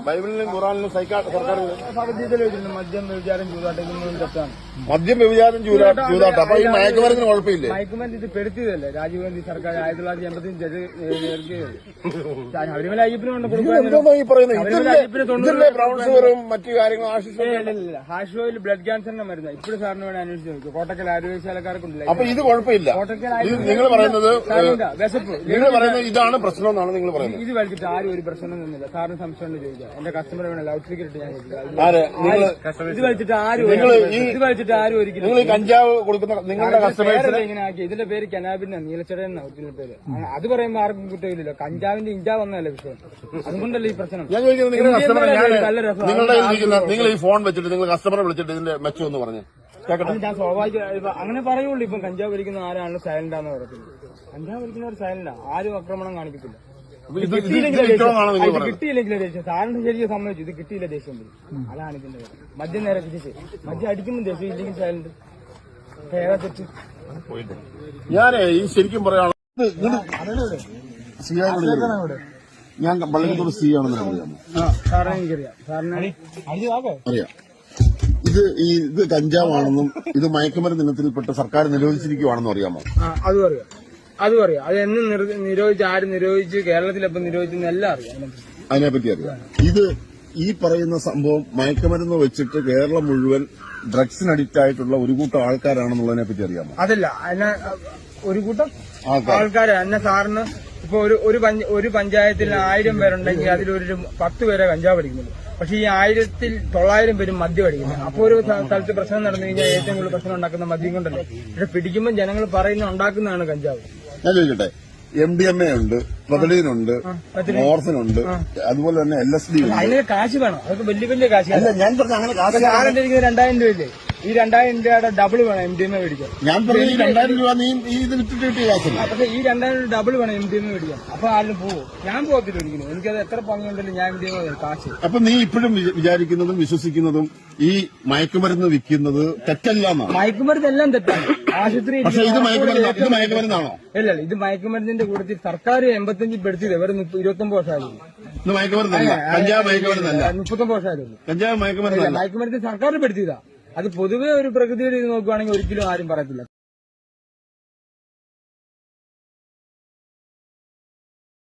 ബൈബിളിലും ഖുറാനിലും സർക്കാർ ഭഗവത്ഗീതയിൽ വെച്ചിട്ടുണ്ട് മദ്യം വ്യഭിചാരം ചൂതാട്ടം തെറ്റാണ്. മദ്യം വ്യഭിചാരം ചൂതാട്ടം. അപ്പൊ ഈ മയക്കുമരുന്നിന് കുഴപ്പമില്ലേ? മയക്കുമരുന്ന് ഇത് പെടുത്തിയതല്ലേ രാജീവ് ഗാന്ധി സർക്കാർ 1985 ശബരിമല അയ്യപ്പനും മറ്റു കാര്യങ്ങളും ഹാഷ് ഓയിൽ ബ്ലഡ് ക്യാൻസറിന്റെ മരുന്ന് ഇപ്പോഴും സാറിന് വേണം അന്വേഷിച്ച് നോക്കും. കോട്ടക്കൽ ആരോഗ്യശാലക്കാർക്കുണ്ടല്ലോ. അപ്പൊ ഇത് കുഴപ്പമില്ല. നിങ്ങൾ പറയുന്നത് വിശപ്പ് നിങ്ങൾ പറയുന്നത് ഇതാണ് പ്രശ്നം എന്നാണ് നിങ്ങൾ പറയുന്നത്. ഇത് വലിച്ചിട്ട് ആരും ഒരു പ്രശ്നം തന്നില്ല. സാറിന് സംശയം ചോദിക്കാം. എന്റെ കസ്റ്റമർ വേണം ലൗഡ് സ്പീക്കർ ഇട്ട് ഞാൻ ഇത് വലിച്ചിട്ട് ആരും ഒരിക്കലും നിങ്ങൾ കഞ്ചാവ് കൊടുക്കുന്ന നിങ്ങളുടെ കസ്റ്റമേഴ്സിനെ ഇങ്ങനെ ആക്കി. ഇതിന്റെ പേര് കനാബിന്റെ നീലച്ചടൻ എന്ന ഒറിജിനൽ പേര്. അത് പറയുമ്പോൾ ആർക്കും കുറ്റമില്ലല്ലോ. കഞ്ചാവിന്റെ ഇഞ്ചാ വന്നതല്ല വിഷയം. അതുകൊണ്ടല്ലേ ഈ പ്രശ്നം. ഞാൻ ചോദിക്കുന്നത് നിങ്ങളുടെ കസ്റ്റമറെ നിങ്ങൾ ഈ ഫോൺ വെച്ചിട്ട് നിങ്ങൾ കസ്റ്റമറെ വിളിച്ചിട്ട് ഇതിന്റെ മെച്ചം എന്ന് പറഞ്ഞു ഞാൻ സ്വാഭാവിക അങ്ങനെ പറയുള്ളൂ. ഇപ്പം കഞ്ചാവ് വലിക്കുന്ന ആരാണ് സൈലന്റാന്ന് പറയത്തില്ല. കഞ്ചാവ് വലിക്കുന്നവർ സൈലന്റാ. ആരും ആക്രമണം കാണിക്കത്തില്ല. കിട്ടിയില്ലെങ്കിലേ ദേഷ്യം. സാറിന് ശരിക്കും സമ്മതിച്ചു. ഇത് കിട്ടിയില്ല ദേഷ്യം വരും. അതാണ് ഇതിന്റെ മദ്യം നേരെ തിരിച്ച് മദ്യം അടിക്കുമ്പോൾ ദേഷ്യം ഇല്ലെങ്കിൽ സൈലന്റ് ഏതാ തെറ്റ്. ഞാനേ ഈ ശരിക്കും പറയാണ് ഞാൻ പള്ളിക്കത്തോട് സി ആണെന്ന് അറിയാമോ? സാറിനെ എനിക്കറിയാം. സാറിന് അറിയാം. ഇത് കഞ്ചാവാണെന്നും ഇത് മയക്കുമരുന്ന് ഇനത്തിൽപ്പെട്ട് സർക്കാർ നിരോധിച്ചിരിക്കുകയാണെന്നും അറിയാമോ? അതും അറിയാം. അത് എന്ന് നിരോധിച്ച് ആര് നിരോധിച്ച് കേരളത്തിലെപ്പം നിരോധിച്ചെന്ന് എല്ലാം അറിയാം. അതിനെപ്പറ്റി അറിയാം. ഇത് ഈ പറയുന്ന സംഭവം മയക്കുമരുന്ന് വെച്ചിട്ട് കേരളം മുഴുവൻ ഡ്രഗ്സിന് അഡിക്റ്റ് ആയിട്ടുള്ള ഒരു കൂട്ടം ആൾക്കാരാണെന്നുള്ളതിനെ പറ്റി അറിയാമോ? അതല്ല എന്നെ ഒരു കൂട്ടം ആൾക്കാര് എന്നെ സാറിന് ഇപ്പൊ ഒരു പഞ്ചായത്തിൽ 1000 പേരുണ്ടെങ്കിൽ അതിലൊരു 10 പേരെ കഞ്ചാവ് അടിക്കുന്നുള്ളൂ. പക്ഷെ ഈ 1900 പേരും മദ്യം അടിക്കുന്നത്. അപ്പൊ ഒരു സ്ഥലത്ത് പ്രശ്നം നടന്നു കഴിഞ്ഞാൽ ഏറ്റവും കൂടുതൽ പ്രശ്നം ഉണ്ടാക്കുന്ന മദ്യം കൊണ്ടല്ലേ. പക്ഷെ പിടിക്കുമ്പോൾ ജനങ്ങൾ പറയുന്ന ഉണ്ടാക്കുന്നതാണ് കഞ്ചാവ്. ഞാൻ ചോദിക്കട്ടെ, MDMA ഉണ്ട്, പ്രൊതലീനുണ്ട്, മോർഫിനുണ്ട്, അതുപോലെ തന്നെ LSD ഉണ്ട്. അതിന് കാശ് വേണം. അതൊക്കെ വലിയ കാശ്. അല്ല, ഞാൻ പറഞ്ഞ അങ്ങനെ കാശ് 2000 രൂപയില്ലേ? ഈ 2000 രൂപയുടെ ഡബിൾ വേണം MDMA മേടിക്കാൻ. ഞാൻ പറഞ്ഞ 2000 രൂപ നീ ഇത് വിറ്റിട്ട് കിട്ടിയ കാശല്ല. പക്ഷെ ഈ 2000 ഡബിൾ വേണം MDMA മേടിക്കാൻ. അപ്പൊ ആരും പോവും. ഞാൻ പോകത്തില്ല ഒരിക്കലും. എനിക്കത് എത്ര പങ്കുണ്ടെങ്കിലും ഞാൻ MDMA കാശ്. അപ്പൊ നീ ഇപ്പോഴും വിചാരിക്കുന്നതും വിശ്വസിക്കുന്നതും ഈ മയക്കുമരുന്ന് വിൽക്കുന്നത് തെറ്റല്ലാന്നാണ്? മയക്കുമരുന്ന് എല്ലാം തെറ്റാണ്. ആശുപത്രി പക്ഷേ ഇത് മയക്കുമരുന്നാണോ? അല്ല, ഇത് മയക്കുമരുന്നിന്റെ കൂട്ടത്തിൽ സർക്കാർ 85 പെടുത്തിയത് വെറും 29 വർഷമായിരുന്നു. ഇത് മയക്കുമരുന്നല്ല, കഞ്ചാവ് മയക്കുമരുന്നല്ല. 39 വർഷമായിരുന്നു. കഞ്ചാവ് മയക്കുമരുന്നല്ല. മയക്കുമരുന്ന് സർക്കാർ പെടുത്തിയതാ. അത് പൊതുവെ ഒരു പ്രകൃതിയുടെ ഇത് നോക്കുകയാണെങ്കിൽ ഒരിക്കലും ആരും പറയത്തില്ല.